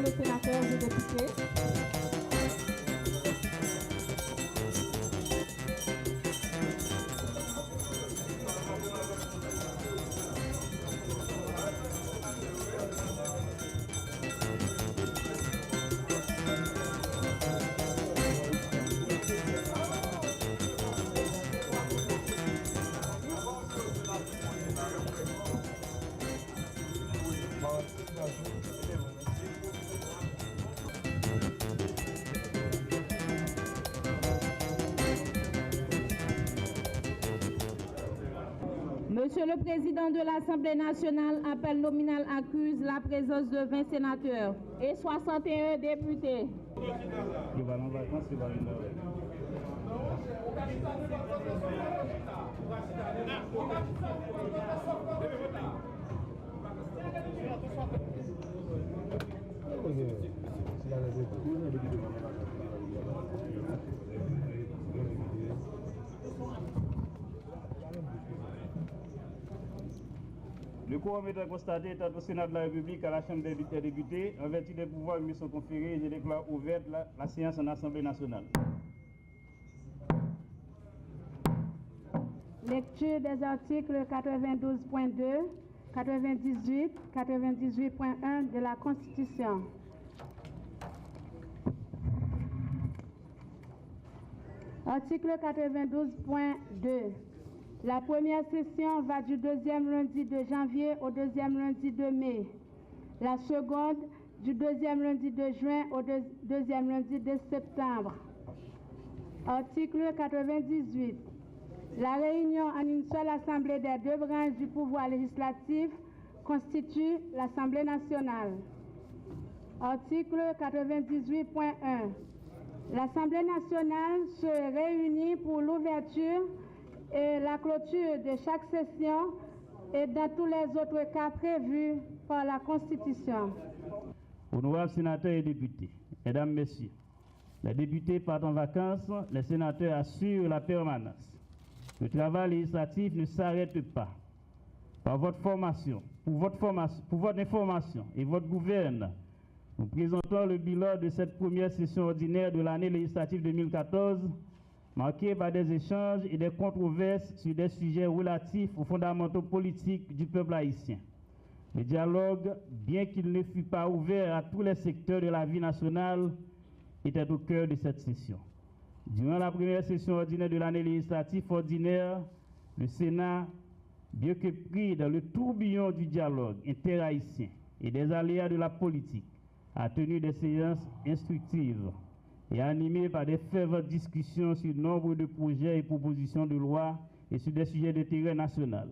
de sénateurs et députés. Monsieur le Président de l'Assemblée nationale, appel nominal accuse la présence de 20 sénateurs et 61 députés. Le quorum étant constaté étant au Sénat de la République à la Chambre des députés, en vertu des pouvoirs qui me sont conférés, je déclare ouverte la séance en Assemblée nationale. Lecture des articles 92.2, 98, 98.1 de la Constitution. Article 92.2. La première session va du deuxième lundi de janvier au deuxième lundi de mai. La seconde du deuxième lundi de juin au deuxième lundi de septembre. Article 98. La réunion en une seule assemblée des deux branches du pouvoir législatif constitue l'Assemblée nationale. Article 98.1. L'Assemblée nationale se réunit pour l'ouverture et la clôture de chaque session et dans tous les autres cas prévus par la Constitution. Honorables sénateurs et députés, mesdames, messieurs, les députés partent en vacances, les sénateurs assurent la permanence. Le travail législatif ne s'arrête pas. Pour votre information et votre gouverne, nous présentons le bilan de cette première session ordinaire de l'année législative 2014, marquée par des échanges et des controverses sur des sujets relatifs aux fondamentaux politiques du peuple haïtien. Le dialogue, bien qu'il ne fût pas ouvert à tous les secteurs de la vie nationale, était au cœur de cette session. Durant la première session ordinaire de l'année législative ordinaire, le Sénat, bien que pris dans le tourbillon du dialogue interhaïtien et des aléas de la politique, a tenu des séances instructives et animé par des ferventes discussions sur nombre de projets et propositions de loi et sur des sujets d'intérêt national.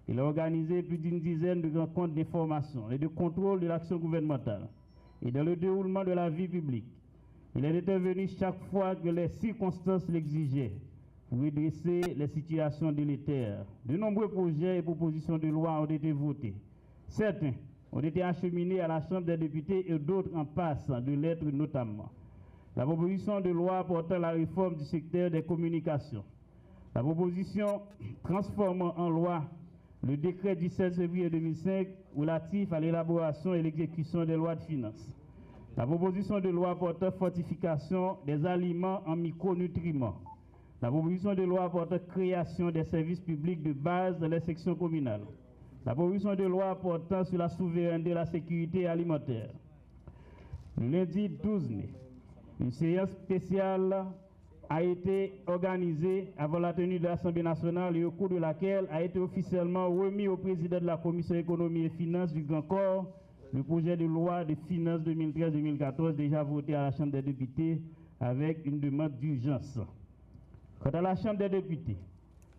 Il a organisé plus d'une dizaine de rencontres d'information et de contrôle de l'action gouvernementale et dans le déroulement de la vie publique. Il est intervenu chaque fois que les circonstances l'exigeaient pour redresser les situations délétères. De nombreux projets et propositions de loi ont été votés. Certains ont été acheminés à la Chambre des députés et d'autres en passe de l'être notamment. La proposition de loi portant la réforme du secteur des communications. La proposition transformant en loi le décret du 16 février 2005 relatif à l'élaboration et l'exécution des lois de finances. La proposition de loi portant fortification des aliments en micronutriments. La proposition de loi portant création des services publics de base dans les sections communales. La proposition de loi portant sur la souveraineté et la sécurité alimentaire. Le lundi 12 mai, une séance spéciale a été organisée avant la tenue de l'Assemblée nationale et au cours de laquelle a été officiellement remis au président de la Commission économie et finances du Grand Corps le projet de loi de finances 2013-2014 déjà voté à la Chambre des députés avec une demande d'urgence. Quant à la Chambre des députés,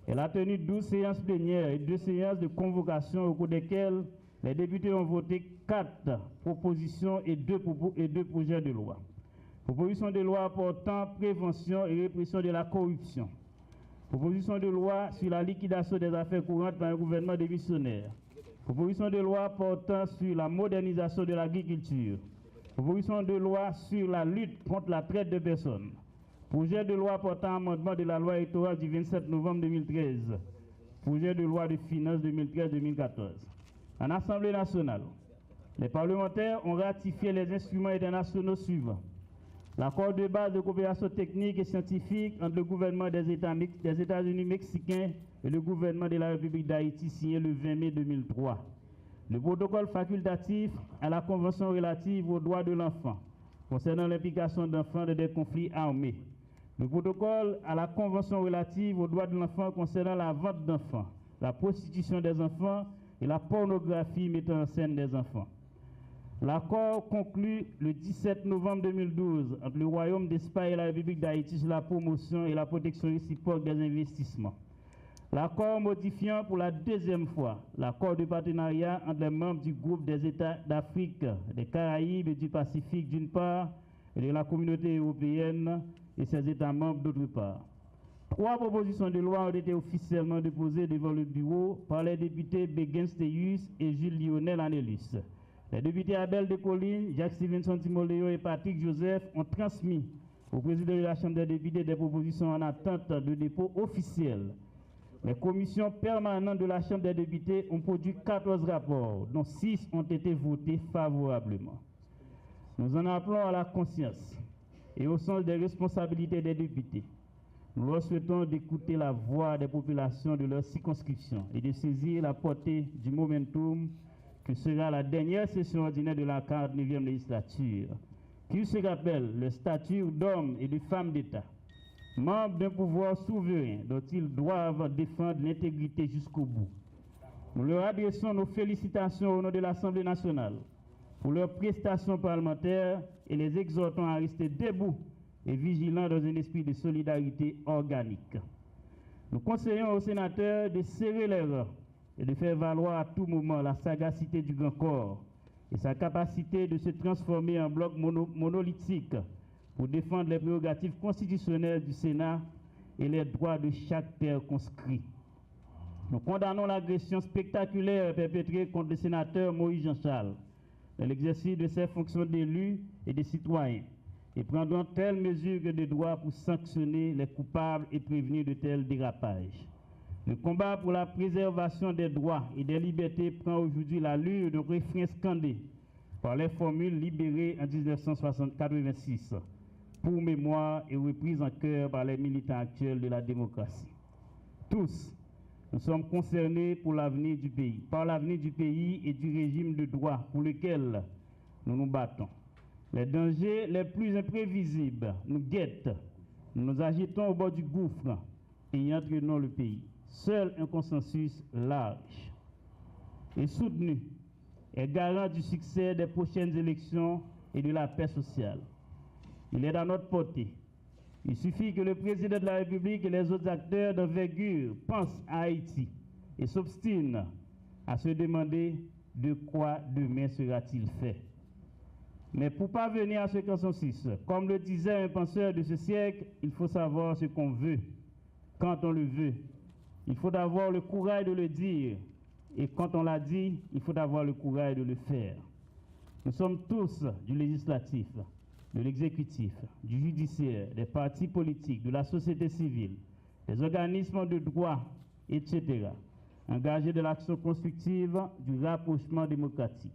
elle a tenu 12 séances plénières et 2 séances de convocation au cours desquelles les députés ont voté 4 propositions et 2 projets de loi. Proposition de loi portant prévention et répression de la corruption. Proposition de loi sur la liquidation des affaires courantes par un gouvernement démissionnaire. Proposition de loi portant sur la modernisation de l'agriculture. Proposition de loi sur la lutte contre la traite de personnes. Projet de loi portant amendement de la loi électorale du 27 novembre 2013. Projet de loi de finances 2013-2014. En Assemblée nationale, Les parlementaires ont ratifié les instruments internationaux suivants. L'accord de base de coopération technique et scientifique entre le gouvernement des États-Unis mexicains et le gouvernement de la République d'Haïti signé le 20 mai 2003. Le protocole facultatif à la Convention relative aux droits de l'enfant concernant l'implication d'enfants dans des conflits armés. Le protocole à la Convention relative aux droits de l'enfant concernant la vente d'enfants, la prostitution des enfants et la pornographie mettant en scène des enfants. L'accord conclu le 17 novembre 2012 entre le Royaume d'Espagne et la République d'Haïti sur la promotion et la protection réciproque des investissements. L'accord modifiant pour la deuxième fois l'accord de partenariat entre les membres du groupe des États d'Afrique, des Caraïbes et du Pacifique d'une part, et de la communauté européenne et ses États membres d'autre part. 3 propositions de loi ont été officiellement déposées devant le bureau par les députés Béguin Steyus et Jules Lionel Annelus. Les députés Abel de Colline, Jacques Stevenson Timoléo et Patrick Joseph ont transmis au président de la Chambre des députés des propositions en attente de dépôt officiel. Les commissions permanentes de la Chambre des députés ont produit 14 rapports, dont 6 ont été votés favorablement. Nous en appelons à la conscience et au sens des responsabilités des députés. Nous leur souhaitons d'écouter la voix des populations de leur circonscription et de saisir la portée du momentum que sera la dernière session ordinaire de la 49e législature, qui se rappelle le statut d'hommes et de femmes d'État, membres d'un pouvoir souverain dont ils doivent défendre l'intégrité jusqu'au bout. Nous leur adressons nos félicitations au nom de l'Assemblée nationale pour leurs prestations parlementaires et les exhortons à rester debout et vigilants dans un esprit de solidarité organique. Nous conseillons aux sénateurs de serrer les rangs et de faire valoir à tout moment la sagacité du grand corps et sa capacité de se transformer en bloc monolithique pour défendre les prérogatives constitutionnelles du Sénat et les droits de chaque père conscrit. Nous condamnons l'agression spectaculaire perpétrée contre le sénateur Moïse Jean-Charles dans l'exercice de ses fonctions d'élu et de citoyen et prendrons telles mesures que de droit pour sanctionner les coupables et prévenir de tels dérapages. Le combat pour la préservation des droits et des libertés prend aujourd'hui l'allure d'un refrain scandé par les formules libérées en 1986, pour mémoire et reprises en chœur par les militants actuels de la démocratie. Tous, nous sommes concernés pour l'avenir du pays, par l'avenir du pays et du régime de droit pour lequel nous nous battons. Les dangers les plus imprévisibles nous guettent. Nous nous agitons au bord du gouffre et y entraînons le pays. Seul un consensus large et soutenu est garant du succès des prochaines élections et de la paix sociale. Il est à notre portée. Il suffit que le président de la République et les autres acteurs d'envergure pensent à Haïti et s'obstinent à se demander de quoi demain sera-t-il fait. Mais pour parvenir à ce consensus, comme le disait un penseur de ce siècle, il faut savoir ce qu'on veut, quand on le veut. Il faut avoir le courage de le dire, et quand on l'a dit, il faut avoir le courage de le faire. Nous sommes tous du législatif, de l'exécutif, du judiciaire, des partis politiques, de la société civile, des organismes de droit, etc., engagés de l'action constructive du rapprochement démocratique.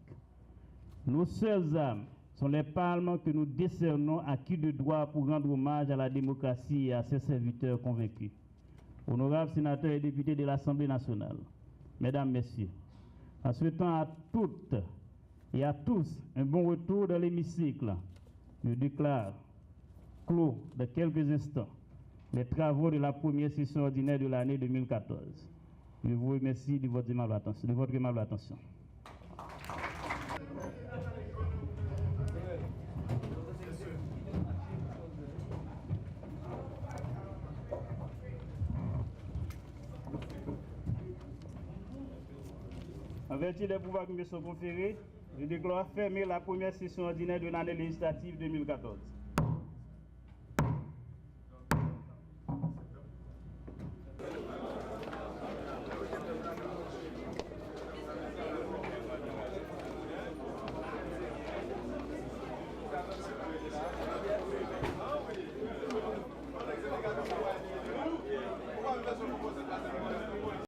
Nos seules armes sont les palmes que nous décernons à qui de droit pour rendre hommage à la démocratie et à ses serviteurs convaincus. Honorables sénateurs et députés de l'Assemblée nationale, Mesdames, Messieurs, en souhaitant à toutes et à tous un bon retour dans l'hémicycle, je déclare clos de quelques instants les travaux de la première session ordinaire de l'année 2014. Je vous remercie de votre aimable attention. En vertu des pouvoirs qui me sont conférés, je déclare fermer la première session ordinaire de l'année législative 2014.